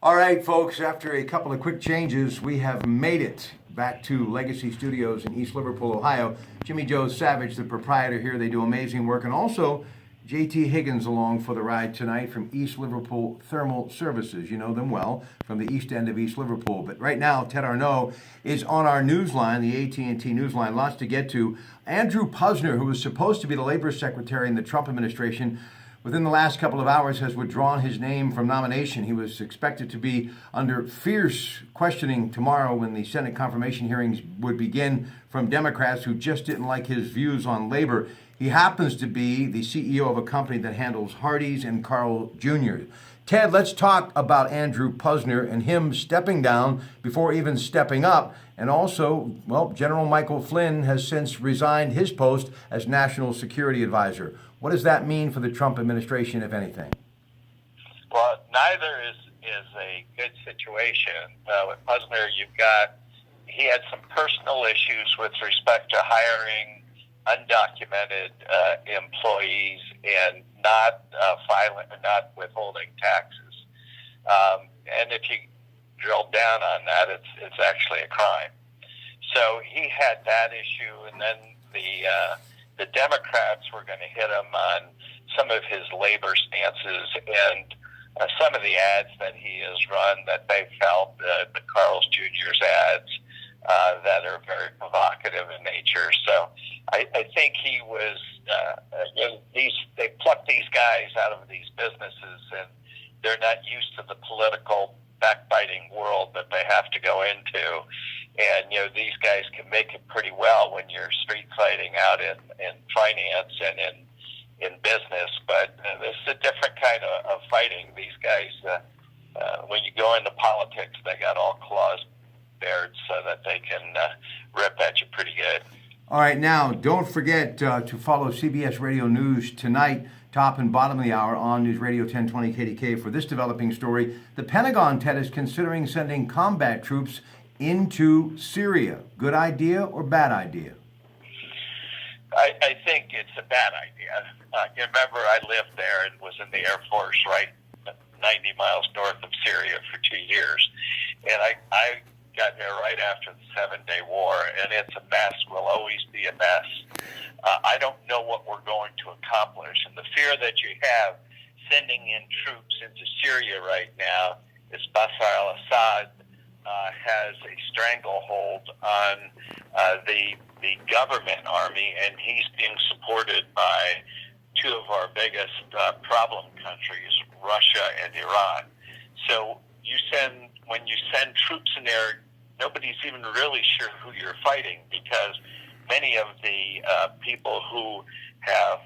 All right, folks, after a couple of quick changes, we have made it back to Legacy Studios in East Liverpool, Ohio. Jimmy Joe Savage, the proprietor here, they do amazing work. And also, JT Higgins along for the ride tonight from East Liverpool Thermal Services. You know them well from the east end of East Liverpool. But right now, Ted Arnaud is on our news line, the AT&T news line. Lots to get to. Andrew Posner, who was supposed to be the labor secretary in the Trump administration, within the last couple of hours has withdrawn his name from nomination. He was expected to be under fierce questioning tomorrow when the Senate confirmation hearings would begin from Democrats who just didn't like his views on labor. He happens to be the CEO of a company that handles Hardee's and Carl Jr. Ted, let's talk about Andrew Posner and him stepping down before even stepping up. And also, well, General Michael Flynn has since resigned his post as National Security Advisor. What does that mean for the Trump administration, if anything? Well, neither is a good situation. With Posner, he had some personal issues with respect to hiring undocumented employees and not withholding taxes. And if you drill down on that, it's actually a crime. So he had that issue, and then the Democrats were going to hit him on some of his labor stances and some of the ads that he has run that they felt, the Carl's Jr.'s ads, that are very provocative in nature. So I think he was, they plucked these guys out of these businesses, and they're not used to the political backbiting world that they have to go into. And, these guys can make it pretty well when you're street fighting out in finance and in business. But this is a different kind of fighting. These guys, when you go into politics, they got all claws bared so that they can rip at you pretty good. All right, now, don't forget to follow CBS Radio News tonight, top and bottom of the hour on News Radio 1020 KDK for this developing story. The Pentagon, Ted, is considering sending combat troops into Syria. Good idea or bad idea? I think it's a bad idea. You remember, I lived there and was in the Air Force right 90 miles north of Syria for 2 years. And I got there right after the 7-Day War, and it's a mess, will always be a mess. I don't know what we're going to accomplish, and the fear that you have sending in troops into Syria right now is Bashar al-Assad has a stranglehold on the government army, and he's being supported by two of our biggest problem countries, Russia and Iran. So when you send troops in there, nobody's even really sure who you're fighting, because many of the people who have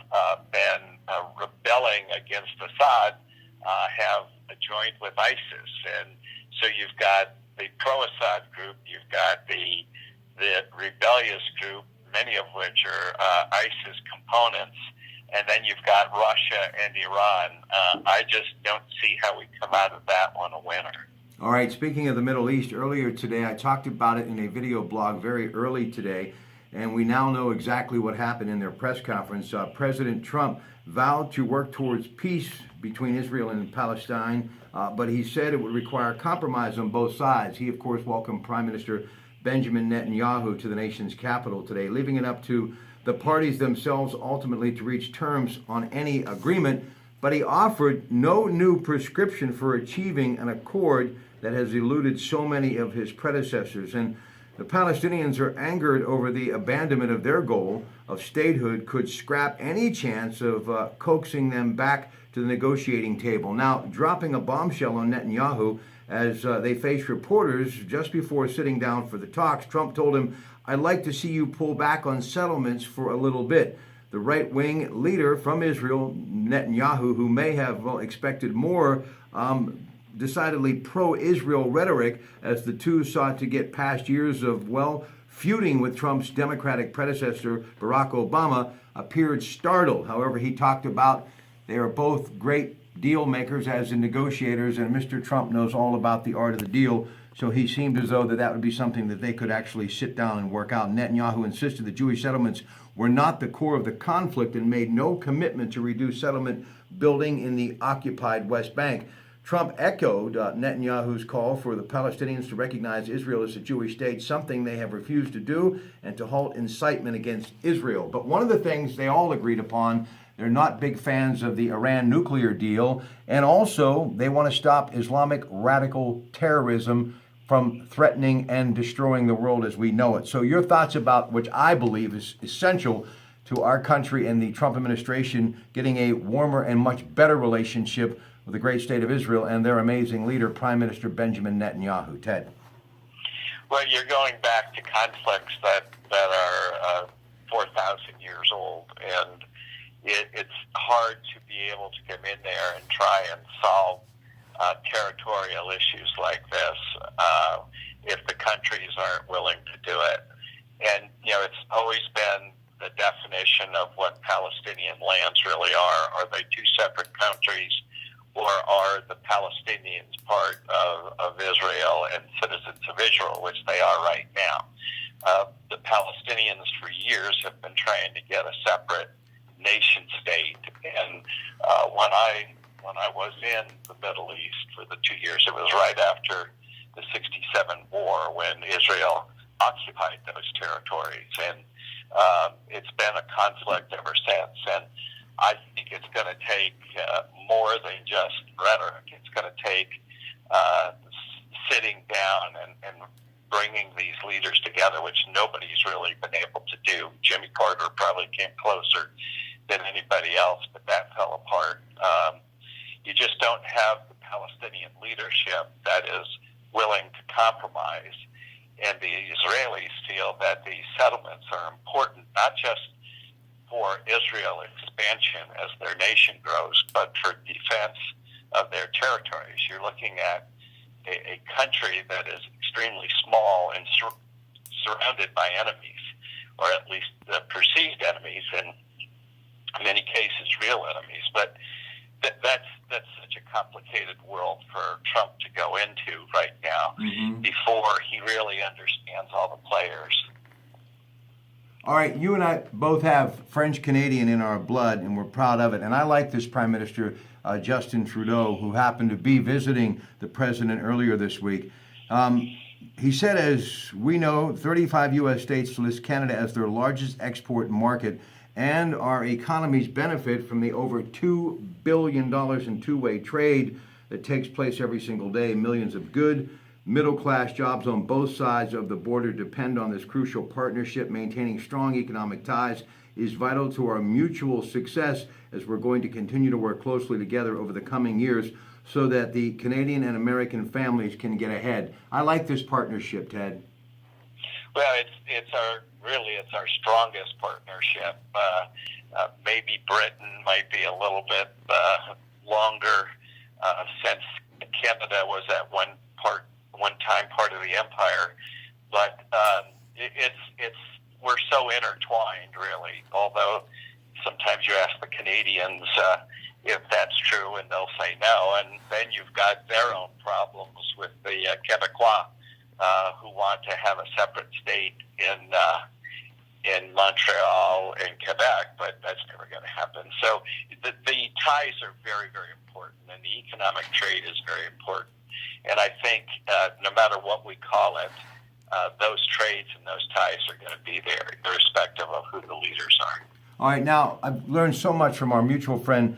been rebelling against Assad have joined with ISIS. And so you've got the pro-Assad group, you've got the rebellious group, many of which are ISIS components, and then you've got Russia and Iran. I just don't see how we come out of that one a winner. All right, speaking of the Middle East, earlier today, I talked about it in a video blog very early today, and we now know exactly what happened in their press conference. President Trump vowed to work towards peace between Israel and Palestine, but he said it would require compromise on both sides. He, of course, welcomed Prime Minister Benjamin Netanyahu to the nation's capital today, leaving it up to the parties themselves ultimately to reach terms on any agreement, but he offered no new prescription for achieving an accord that has eluded so many of his predecessors. And the Palestinians are angered over the abandonment of their goal of statehood could scrap any chance of coaxing them back to the negotiating table. Now, dropping a bombshell on Netanyahu as they face reporters just before sitting down for the talks, Trump told him, "I'd like to see you pull back on settlements for a little bit." The right-wing leader from Israel, Netanyahu, who may have expected more decidedly pro-Israel rhetoric as the two sought to get past years of, feuding with Trump's Democratic predecessor, Barack Obama, appeared startled. However, he talked about they are both great deal makers as in negotiators, and Mr. Trump knows all about the art of the deal. So he seemed as though that would be something that they could actually sit down and work out. Netanyahu insisted the Jewish settlements were not the core of the conflict and made no commitment to reduce settlement building in the occupied West Bank. Trump echoed Netanyahu's call for the Palestinians to recognize Israel as a Jewish state, something they have refused to do, and to halt incitement against Israel. But one of the things they all agreed upon, they're not big fans of the Iran nuclear deal, and also they want to stop Islamic radical terrorism from threatening and destroying the world as we know it. So your thoughts about, which I believe is essential to our country and the Trump administration getting a warmer and much better relationship with the great state of Israel and their amazing leader, Prime Minister Benjamin Netanyahu. Ted. Well, you're going back to conflicts that are 4,000 years old, and it's hard to be able to come in there and try and solve territorial issues like this if the countries aren't willing to do it. And, it's always been the definition of what Palestinian lands really are. Are they two separate countries, or are the Palestinians part of Israel and citizens of Israel, which they are right now? The Palestinians for years have been trying to get a separate nation state, and when I was in the Middle East for the 2 years, it was right after the '67 war when Israel occupied those territories, and it's been a conflict ever since. And I think it's going to take more than just rhetoric. It's going to take sitting down and bringing these leaders together, which nobody's really been able to do. Jimmy Carter probably came closer than anybody else, but that fell apart. You just don't have the Palestinian leadership that is willing to compromise. And the Israelis feel that these settlements are important, not just for Israel expansion as their nation grows, but for defense of their territories. You're looking at a country that is extremely small and surrounded by enemies, or at least perceived enemies, and in many cases real enemies. But that's such a complicated world for Trump to go into right now before he really understands all the players. All right, you and I both have French-Canadian in our blood, and we're proud of it. And I like this Prime Minister, Justin Trudeau, who happened to be visiting the president earlier this week. He said, as we know, 35 U.S. states list Canada as their largest export market, and our economies benefit from the over $2 billion in two-way trade that takes place every single day. Millions of good, middle-class jobs on both sides of the border depend on this crucial partnership. Maintaining strong economic ties is vital to our mutual success, as we're going to continue to work closely together over the coming years so that the Canadian and American families can get ahead. I like this partnership, Ted. Well, it's our strongest partnership. Maybe Britain might be a little bit longer since Canada was at one time part of the empire, but we're so intertwined, really. Although sometimes you ask the Canadians if that's true, and they'll say no, and then you've got their own problems with the Quebecois who want to have a separate state in Montreal and Quebec, but that's never going to happen. So the ties are very, very important, and the economic trade is very important. And I think no matter what we call it, those trades and those ties are going to be there, irrespective of who the leaders are. All right, now I've learned so much from our mutual friend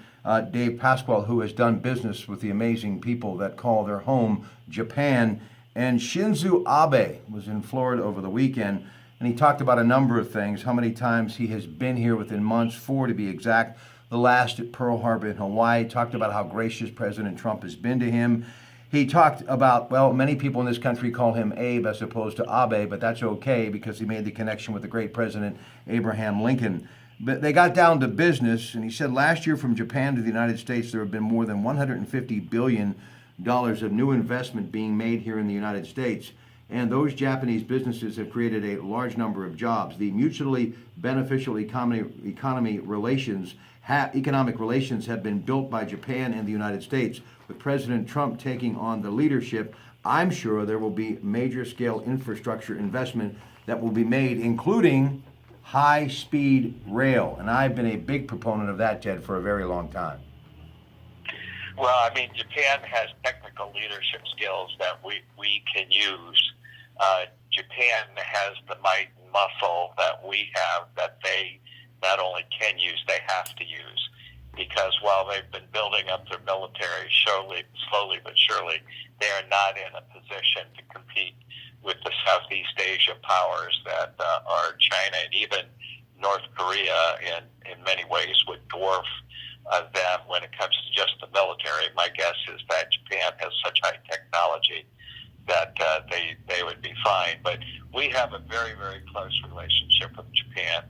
Dave Pasquale, who has done business with the amazing people that call their home Japan. And Shinzo Abe was in Florida over the weekend, and he talked about a number of things, how many times he has been here within months, 4 to be exact, the last at Pearl Harbor in Hawaii, talked about how gracious President Trump has been to him. He talked about, well, many people in this country call him Abe as opposed to Abe, but that's okay because he made the connection with the great President Abraham Lincoln. But they got down to business, and he said last year from Japan to the United States, there have been more than $150 billion of new investment being made here in the United States. And those Japanese businesses have created a large number of jobs. The mutually beneficial economic relations have been built by Japan and the United States. With President Trump taking on the leadership, I'm sure there will be major scale infrastructure investment that will be made, including high-speed rail. And I've been a big proponent of that, Ted, for a very long time. Well, I mean, Japan has technical leadership skills that we can use. Japan has the might and muscle that we have that they not only can use, they have to use. Because while they've been building up their military slowly but surely, they are not in a position to compete with the Southeast Asia powers that are China and even North Korea in many ways would dwarf them when it comes to just the military. My guess is that Japan has such high technology that they would be fine. But we have a very, very close relationship with Japan.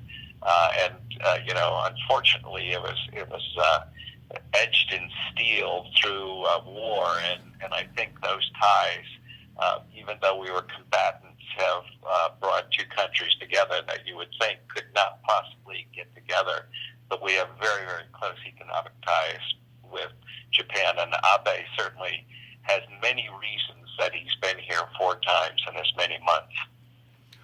Unfortunately, it was edged in steel through war, and I think those ties, even though we were combatants, have brought two countries together that you would think could not possibly get together. But we have very, very close economic ties with Japan, and Abe certainly has many reasons that he's been here 4 times in as many months.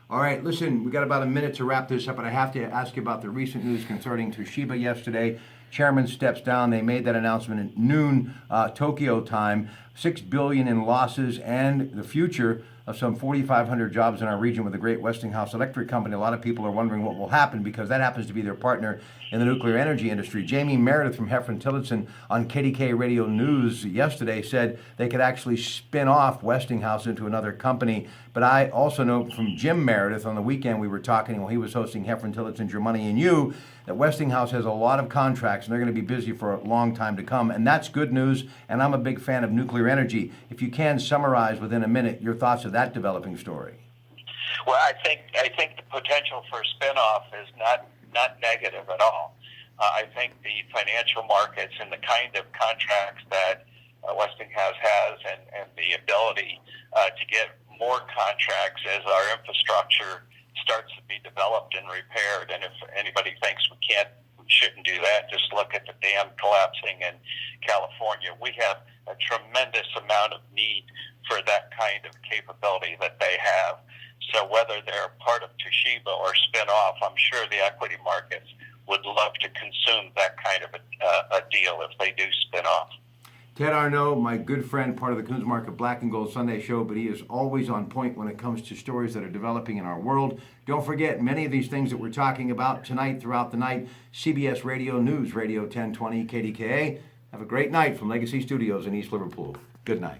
All right, listen, we got about a minute to wrap this up, but I have to ask you about the recent news concerning Toshiba yesterday. Chairman steps down. They made that announcement at noon Tokyo time. $6 billion in losses and the future of some 4,500 jobs in our region with the great Westinghouse Electric Company. A lot of people are wondering what will happen because that happens to be their partner in the nuclear energy industry. Jamie Meredith from Heffron Tillotson on KDK Radio News yesterday said they could actually spin off Westinghouse into another company. But I also know from Jim Meredith on the weekend we were talking while he was hosting Heffron Tillotson, Your Money and You, that Westinghouse has a lot of contracts and they're going to be busy for a long time to come. And that's good news, and I'm a big fan of nuclear energy. If you can summarize within a minute your thoughts of that developing story. Well, I think the potential for a spinoff is not negative at all. I think the financial markets and the kind of contracts that Westinghouse has and the ability to get more contracts as our infrastructure starts to be developed and repaired. And if anybody thinks we shouldn't do that, just look at the dam collapsing in California. We have a tremendous amount of need for that kind of capability that they have. So whether they're part of Toshiba or spin off, I'm sure the equity markets would love to consume that kind of a deal if they do spin off. Ted Arnaud, my good friend, part of the Coons Market Black and Gold Sunday show, but he is always on point when it comes to stories that are developing in our world. Don't forget, many of these things that we're talking about tonight, throughout the night, CBS Radio News, Radio 1020 KDKA. Have a great night from Legacy Studios in East Liverpool. Good night.